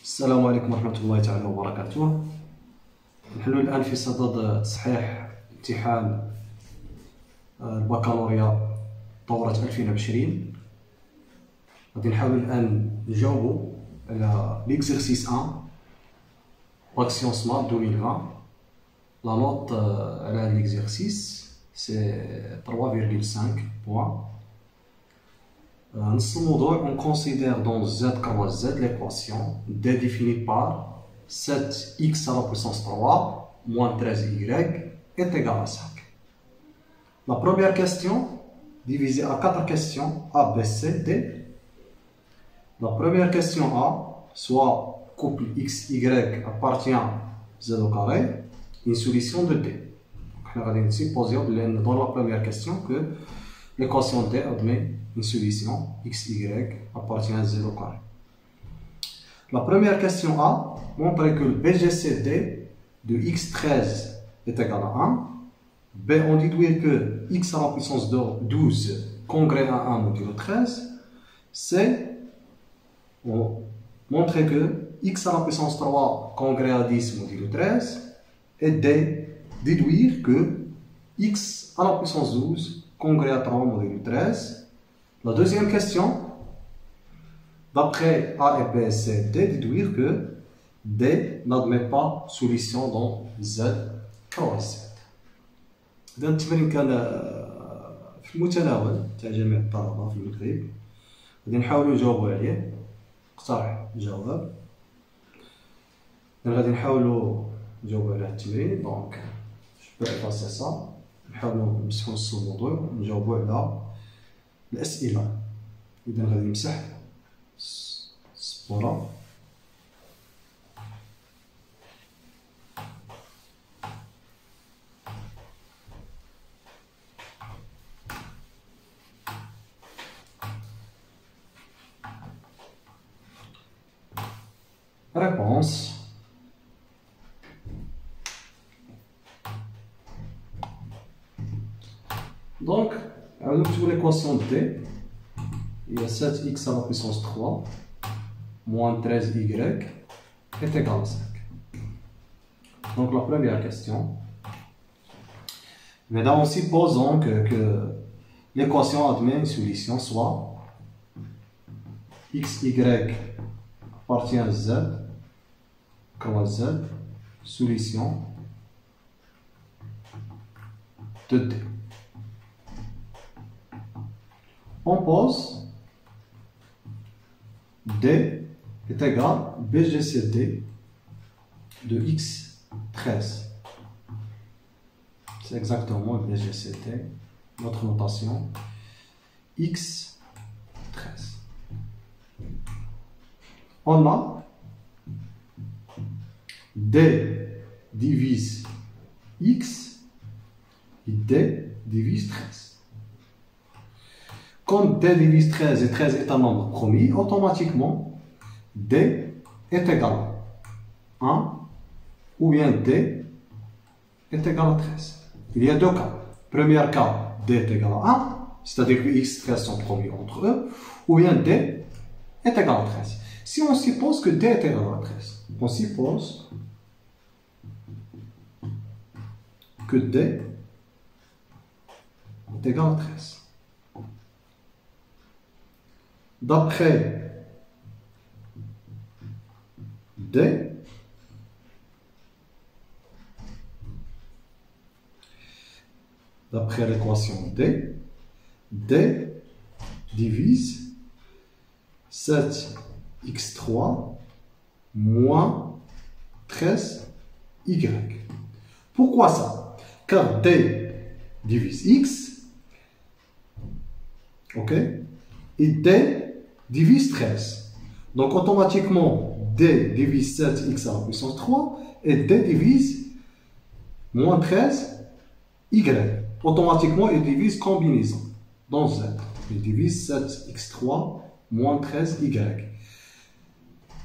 السلام عليكم ورحمة الله تعالى وبركاته. نحن الآن في صدد تصحيح امتحان البكالوريا دورة 2020. غادي نحاول الآن نجاوبو على ليكزيرسيس 1 باكسيون سمارت 2020. لا نوت على هاد ليكزيرسيس سي 3,5 بوان. نص الموضوع on considère dans z croix z l'équation d définie par 7x à la puissance 3 moins 13y est égal à 5. La première question divisée à 4 questions A, B, C, D. La première question A, soit couple x, y appartient à z au carré, une solution de D. On va supposer dans la première question que l'équation D admet une solution x, y appartient à z au carré. La première question A montre que le BGCD de x13 est égal à 1. B, on déduit que x à la puissance 12 congrès à 1 modulo 13. C, on montre que x à la puissance 3 congrès à 10 modulo 13. Et D, déduire que x à la puissance 12 congrès à 3 modulo 13. La deuxième question, d'après A et B, C, D, déduire que D n'admet pas solution dans Z croix Z. هذا التمرين كان في المتناول تاع جميع الطلبة في المغرب. غادي نحاولوا نجاوبوا عليه. اقترح الجواب. غادي نحاولوا نجاوبوا على التمرين. دونك جو بو افاسي سا. نحاولوا نمسحوا نص الموضوع ونجاوبوا على الأسئلة. إذا غادي نمسح السبورة. Réponse. Donc, on trouve l'équation de D. Il y a 7x à la puissance 3 moins 13y est égal à 5. Donc, la première question. Maintenant, en supposant que l'équation admet une solution, soit x, y appartient à z, croix z, solution de D. On pose D est égal à BGCD de x13. C'est exactement BGCD, notre notation x13. On a D divise x et D divise 13. Comme D divise 13 et 13 est un nombre premier, automatiquement D est égal à 1 ou bien D est égal à 13. Il y a deux cas. Premier cas, D est égal à 1, c'est-à-dire que x et 13 sont premiers entre eux, ou bien D est égal à 13. Si on suppose que D est égal à 13, on suppose que D est égal à 13. D'après D, d'après l'équation D, D divise 7x3 moins 13y. Pourquoi ça? Car D divise x, ok, et D divise 13. Donc automatiquement D divise 7x à la puissance 3 et D divise moins 13y. Automatiquement il divise combinaison dans Z. Il divise 7x3 moins 13y.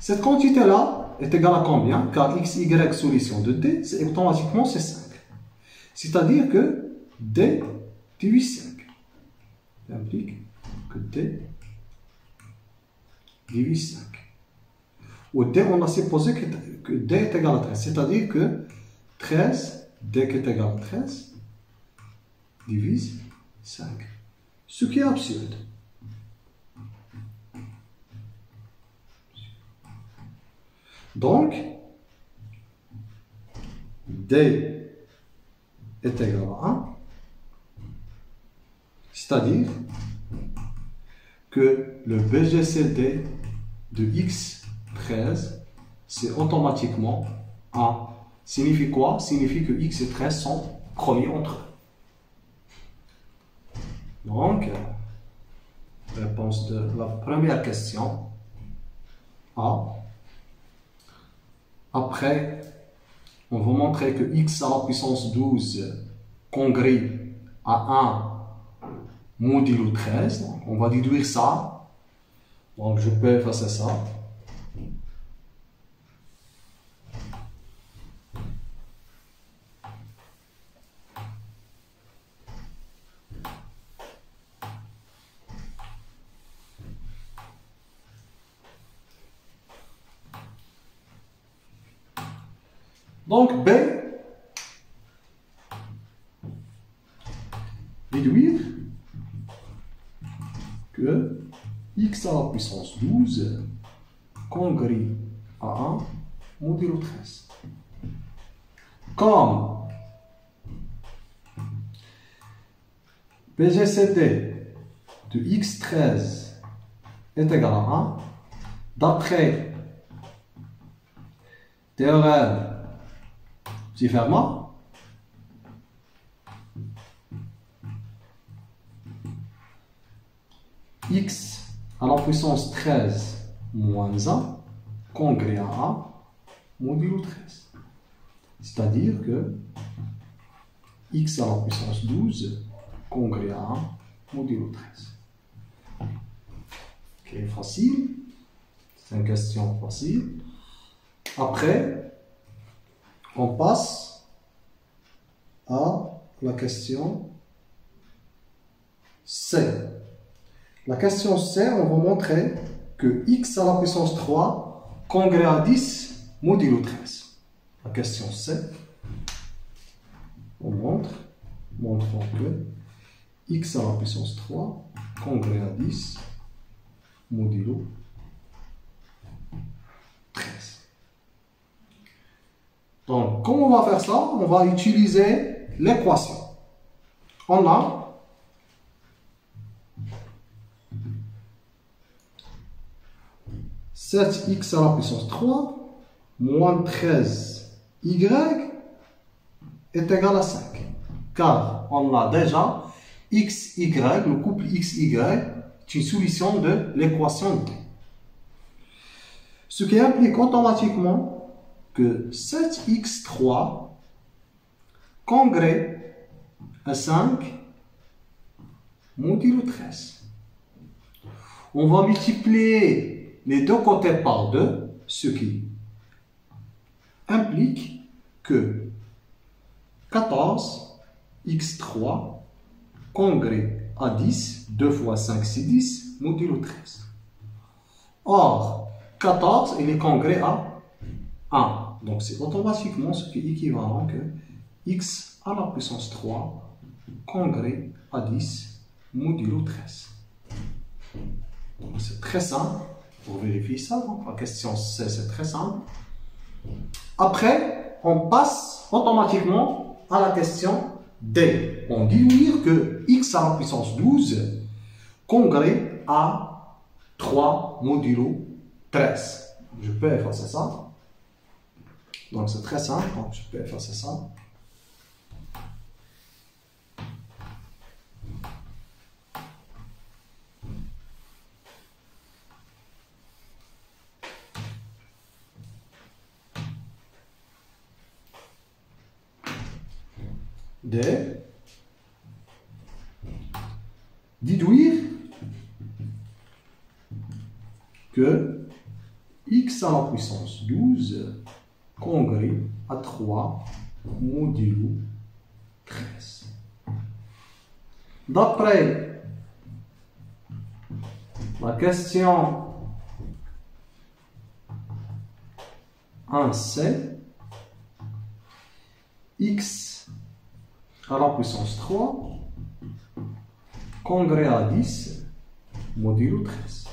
Cette quantité là est égale à combien? Car x, y solution de D, c'est automatiquement c'est 5. C'est-à-dire que D divise 5. Ça implique que D divise 5. Ou D, on a supposé que D est égal à 13. C'est-à-dire que 13, D qui est égal à 13, divise 5. Ce qui est absurde. Donc, D est égal à 1. C'est-à-dire que le BGCD de x13, c'est automatiquement 1. Signifie quoi? Signifie que x et 13 sont premiers entre eux. Donc, réponse de la première question A. Après, on va montrer que x à la puissance 12 congrue à 1 modulo 13. Donc, on va déduire ça. Donc, je peux effacer ça. Donc, B, déduire que x à la puissance 12 congrue à 1 modulo 13. Comme BGCD de x13 est égal à 1, d'après théorème petit Fermat, x à la puissance 13 moins 1 congrue à 1 modulo 13. C'est-à-dire que x à la puissance 12 congrue à 1 modulo 13. Ok, facile. C'est une question facile. Après, on passe à la question C. La question C, on va montrer que x à la puissance 3 congrue à 10 modulo 13. La question C, on montrons que x à la puissance 3 congrue à 10 modulo 13. Donc, comment on va faire ça? On va utiliser l'équation. On a x à la puissance 3 moins 13y est égal à 5. Car on a déjà xy, le couple xy est une solution de l'équation D. Ce qui implique automatiquement que 7x3 congrue à 5 modulo 13. On va multiplier les deux côtés par 2, ce qui implique que 14x3 congrue à 10, 2 fois 5 c'est 10, modulo 13. Or, 14 il est congrue à 1. Donc, c'est automatiquement ce qui est équivalent que x à la puissance 3 congrue à 10 modulo 13. Donc, c'est très simple pour vérifier ça. Donc, la question C, c'est très simple. Après, on passe automatiquement à la question D. On déduire que x à la puissance 12 congrue à 3 modulo 13. Je peux effacer ça. Donc, c'est très simple. Donc, je peux effacer ça. D. Déduire que x à la puissance 12 congrue à 3 modulo 13. D'après la question 1c x à la puissance 3 congrès à 10 modulo 13.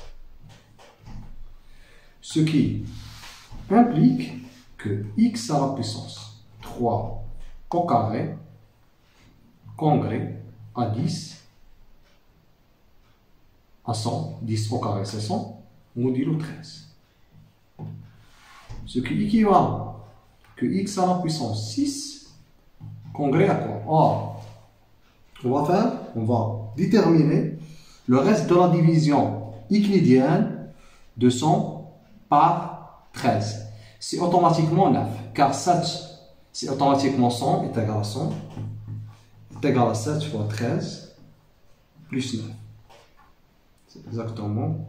Ce qui implique que x à la puissance 3 au carré congrès à 10 à 100, 10 au carré c'est 100, modulo 13. Ce qui équivaut que x à la puissance 6 congrès à quoi? Or, on va déterminer le reste de la division euclidienne de 100 par 13. C'est automatiquement 9, car 7, c'est automatiquement 100 est égal à 100, est égal à 7 fois 13 plus 9. C'est exactement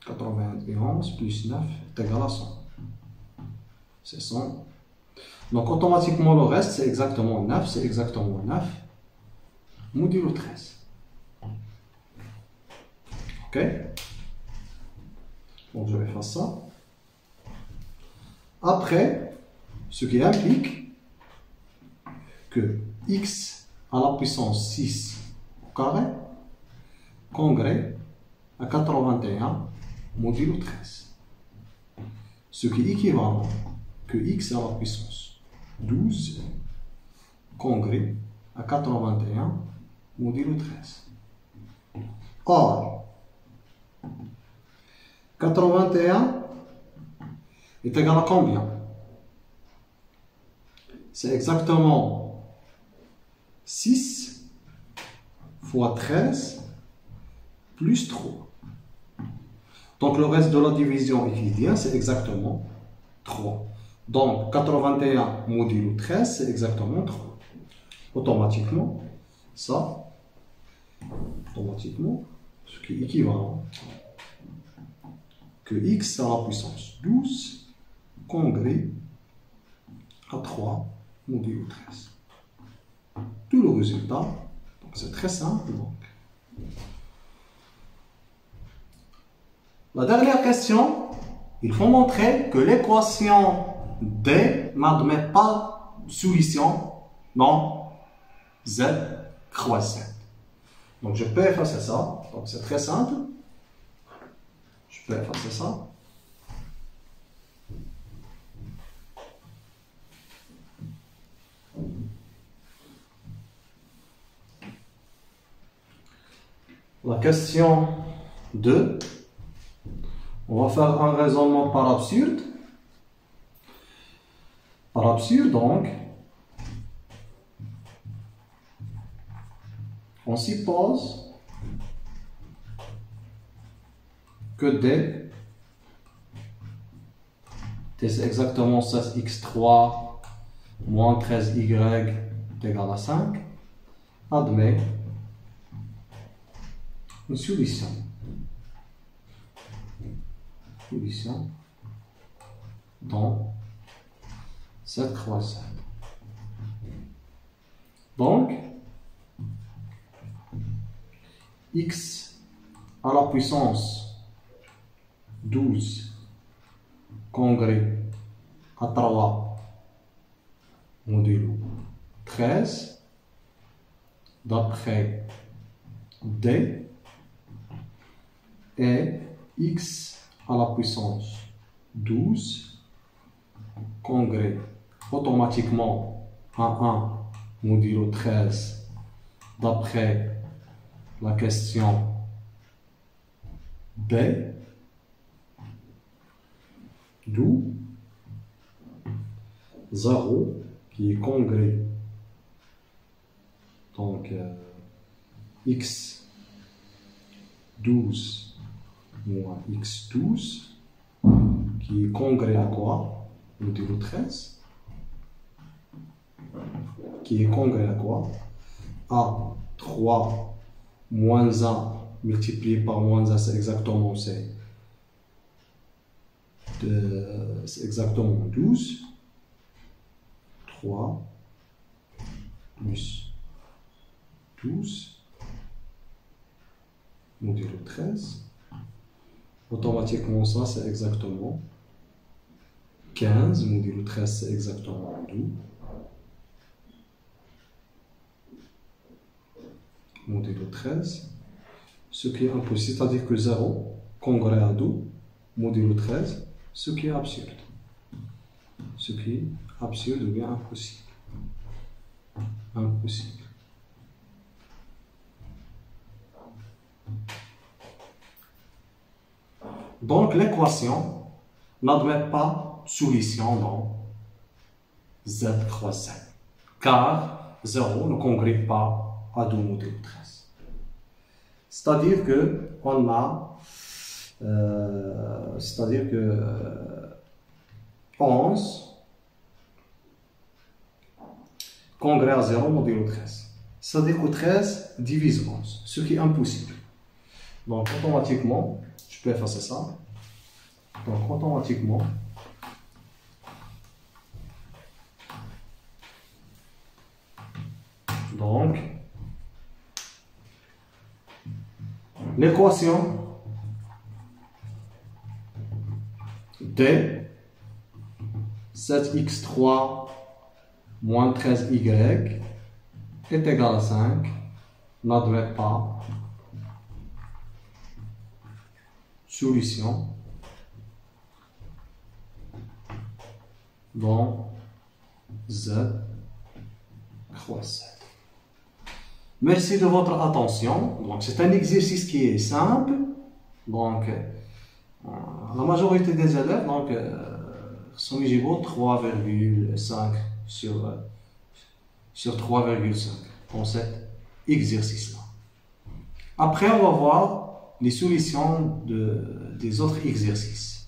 91 plus 9 est égal à 100. C'est 100. Donc automatiquement le reste c'est exactement 9, c'est exactement 9 modulo 13. Ok? Donc je vais faire ça. Après, ce qui implique que x à la puissance 6 au carré congrès à 81 modulo 13. Ce qui est équivalent que x à la puissance 12 congrès à 81 modulo 13. Or, 81 est égal à combien? C'est exactement 6 fois 13 plus 3. Donc le reste de la division euclidienne, c'est exactement 3. Donc 81 modulo 13, c'est exactement 3. Automatiquement, ça, automatiquement, ce qui est équivalent que x à la puissance 12 congrès à 3 modulo 13. Tout le résultat, c'est très simple. Donc. La dernière question, il faut montrer que l'équation D n'admet pas de solution dans Z croise Z. Donc je peux effacer ça, donc c'est très simple. Je peux effacer ça. La question 2, on va faire un raisonnement par absurde. Par absurde, donc, on suppose que D, c'est exactement 16x3 moins 13y est égal à 5, admet une solution. Dans cette croisade. Donc, x à la puissance 12 congrès à 3 modulo 13 d'après D et x à la puissance 12 congrès automatiquement à 1 modulo 13 d'après la question B, d'où 0 qui est congrès, donc x 12 moins x12 qui est congrès à quoi? Modulo 13 qui est congrès à quoi? À 3 moins 1 multiplié par moins 1, c'est exactement, c'est exactement 12. 3 plus 12 modulo 13. Automatiquement, ça, c'est exactement 15, module 13, c'est exactement 12. Module 13, ce qui est impossible, c'est-à-dire que 0, congrès à 12, module 13, ce qui est absurde. Ce qui est absurde ou bien impossible. Impossible. Donc l'équation n'admet pas solution dans z croise z, car 0 ne congrègue pas à 2 module 13. C'est-à-dire que on a, c'est-à-dire que 11 congrès à 0 module 13. C'est-à-dire que 13 divise 11, ce qui est impossible. Donc automatiquement, je peux effacer ça. Donc automatiquement, donc l'équation de 7x3 moins 13y est égal à 5 n'admet pas solution dans z croise z. Merci de votre attention. Donc c'est un exercice qui est simple. Donc la majorité des élèves sont éligibles 3,5 sur 3,5 dans cet exercice-là. Après, on va voir les solutions des autres exercices.